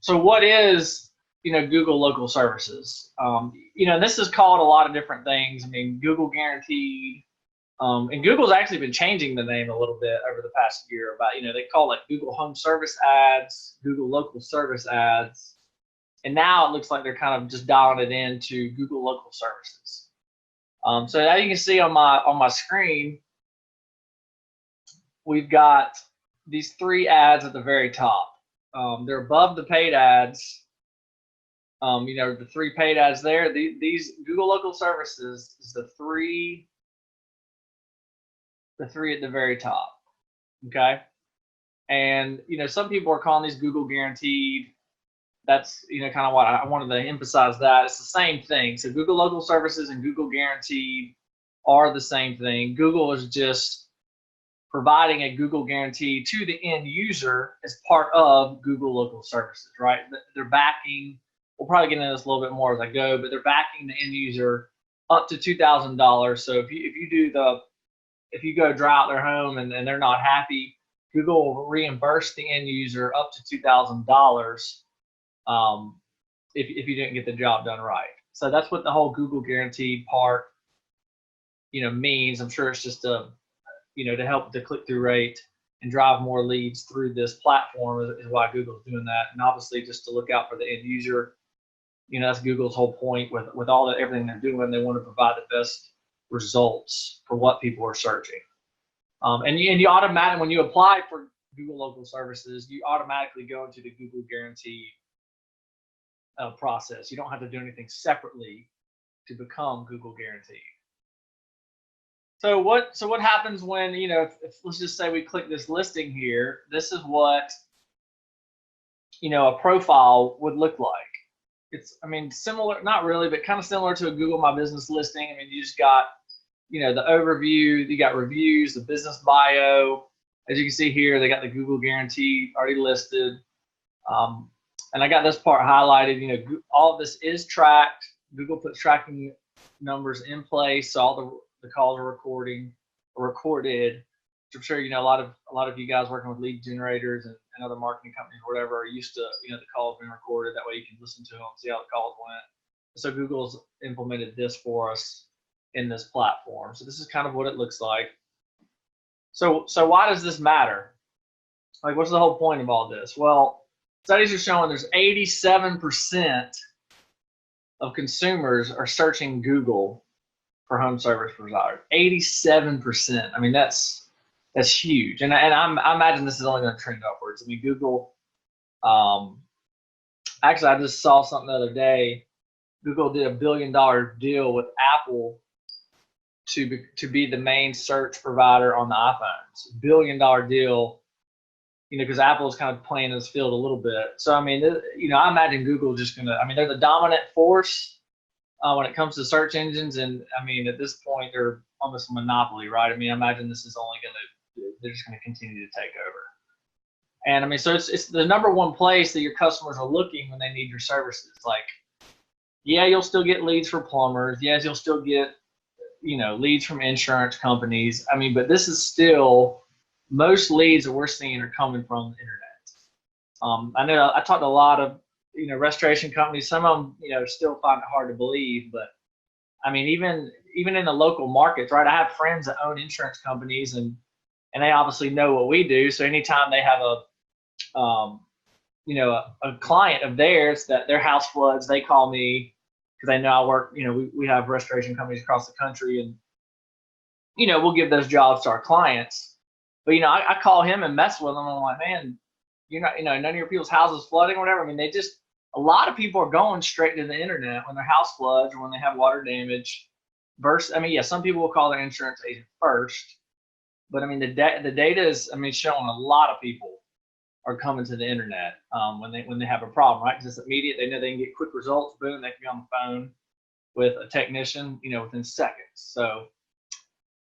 so what is, Google local services? This is called a lot of different things. I mean, Google Guaranteed, and Google's actually been changing the name a little bit over the past year. About, they call it Google Home Service Ads, Google Local Service Ads, and now it looks like they're kind of just dialing it into Google Local Services. So as you can see on my screen, we've got these 3 ads at the very top. They're above the paid ads. The 3 paid ads there. These Google Local Services is the three at the very top. Okay, and some people are calling these Google Guaranteed. That's kind of what I wanted to emphasize. That it's the same thing. So Google Local Services and Google Guaranteed are the same thing. Google is just providing a Google Guarantee to the end user as part of Google Local Services, right? They're backing. We'll probably get into this a little bit more as I go, but they're backing the end user up to $2,000. So if you go dry out their home and they're not happy, Google will reimburse the end user up to $2,000 if you didn't get the job done right. So that's what the whole Google Guaranteed part, means. I'm sure it's just to help the click-through rate and drive more leads through this platform is why Google's doing that. And obviously just to look out for the end user. That's Google's whole point with everything they're doing. They want to provide the best results for what people are searching. And you automatically, when you apply for Google Local Services, you automatically go into the Google Guarantee process. You don't have to do anything separately to become Google Guaranteed. So what happens when, if let's just say we click this listing here, this is what, a profile would look like. It's, similar, not really, but kind of similar to a Google My Business listing. You just got, the overview, you got reviews, the business bio. As you can see here, they got the Google Guarantee already listed. And I got this part highlighted. All of this is tracked. Google puts tracking numbers in place, so all the calls are recorded. Which I'm sure a lot of you guys working with lead generators and other marketing companies, or whatever, are used to the calls being recorded. That way you can listen to them, see how the calls went. So Google's implemented this for us in this platform. So this is kind of what it looks like. So why does this matter? Like, what's the whole point of all this? Well, studies are showing there's 87% of consumers are searching Google for home service providers. 87%. That's huge. And I imagine this is only going to trend upwards. Google. Actually, I just saw something the other day. Google did $1 billion deal with Apple to be the main search provider on the iPhones. $1 billion deal. Because Apple is kind of playing in this field a little bit. So, I imagine Google just going to, they're the dominant force when it comes to search engines. And, at this point, they're almost a monopoly, right? I imagine this is only they're just going to continue to take over. And, so it's the number one place that your customers are looking when they need your services. Like, yeah, you'll still get leads for plumbers. Yes, you'll still get, leads from insurance companies. But this is still, most leads that we're seeing are coming from the internet. I know I talked to a lot of, restoration companies. Some of them, still find it hard to believe, but even in the local markets, right? I have friends that own insurance companies and they obviously know what we do. So anytime they have a client of theirs that their house floods, they call me because they know I work, we have restoration companies across the country and, we'll give those jobs to our clients. But, I call him and mess with him. I'm like, man, you're not, none of your people's houses flooding or whatever. A lot of people are going straight to the internet when their house floods or when they have water damage. Versus, some people will call their insurance agent first. But, the data is, showing a lot of people are coming to the internet when they have a problem, right? Because it's immediate. They know they can get quick results. Boom, they can be on the phone with a technician, within seconds. So,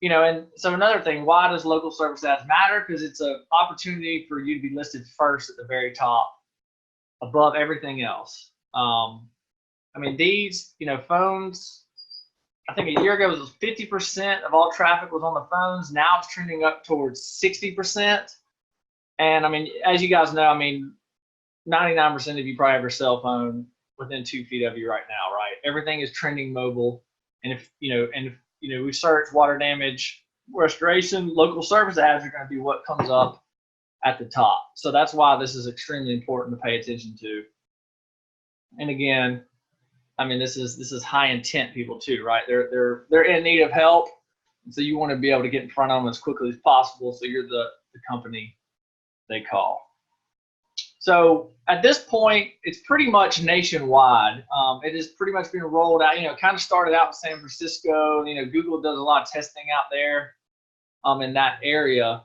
and so another thing, why does local service ads matter? Because it's an opportunity for you to be listed first at the very top, above everything else. These, phones, I think a year ago it was 50% of all traffic was on the phones. Now it's trending up towards 60%. And as you guys know, 99% of you probably have your cell phone within 2 feet of you right now, right? Everything is trending mobile. And if we search water damage restoration, local service ads are going to be what comes up at the top. So that's why this is extremely important to pay attention to. And again, I mean, this is high intent people too, right? They're in need of help, and so you want to be able to get in front of them as quickly as possible. So you're the company they call. So at this point, it's pretty much nationwide. It has pretty much been rolled out. You know, kind of started out in San Francisco. You know, Google does a lot of testing out there in that area.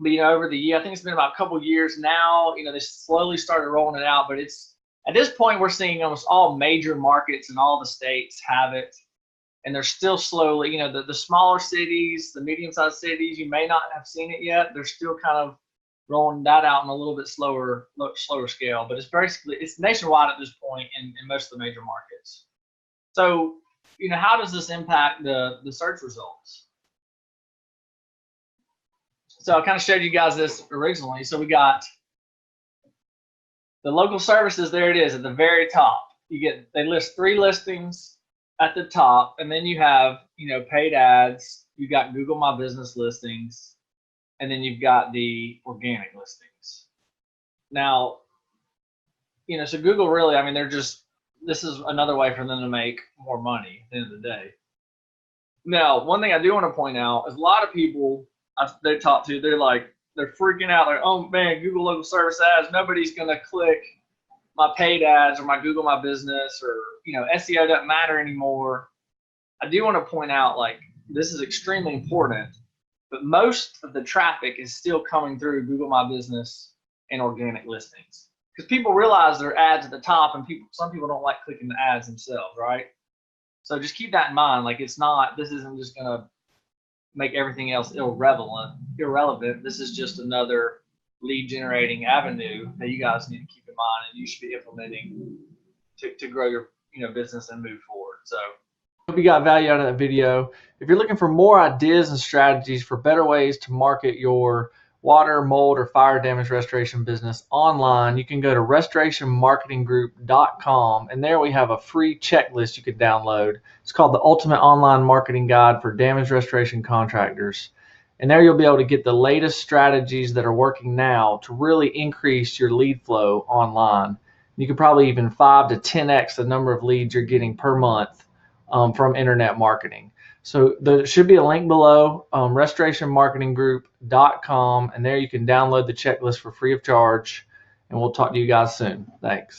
But you know, over the year, I think it's been about a couple years now. You know, they slowly started rolling it out, but it's at this point we're seeing almost all major markets and all the states have it, and they're still slowly. You know, the smaller cities, the medium-sized cities, you may not have seen it yet. They're still kind of rolling that out in a little bit slower scale, but it's nationwide at this point in most of the major markets. So, you know, how does this impact the search results? So I kind of showed you guys this originally. So we got the local services. There it is at the very top. They list 3 listings at the top, and then you have, you know, paid ads. You got Google My Business listings. And then you've got the organic listings. Now, you know, so Google really, I mean, this is another way for them to make more money at the end of the day. Now, one thing I do want to point out is a lot of people they talk to, they're freaking out, like, oh man, Google local service ads, nobody's going to click my paid ads or my Google My Business, or, you know, SEO doesn't matter anymore. I do want to point out, like, this is extremely important. But most of the traffic is still coming through Google My Business and organic listings, because people realize there are ads at the top, and some people don't like clicking the ads themselves, right? So just keep that in mind. Like, this isn't just going to make everything else irrelevant. This is just another lead generating avenue that you guys need to keep in mind, and you should be implementing to grow your business and move forward. So hope you got value out of that video. If you're looking for more ideas and strategies for better ways to market your water, mold, or fire damage restoration business online, you can go to restorationmarketinggroup.com, and there we have a free checklist you can download. It's called the Ultimate Online Marketing Guide for Damage Restoration Contractors. And there you'll be able to get the latest strategies that are working now to really increase your lead flow online. You could probably even 5 to 10x the number of leads you're getting per month from internet marketing. So there should be a link below, restorationmarketinggroup.com, and there you can download the checklist for free of charge, and we'll talk to you guys soon. Thanks.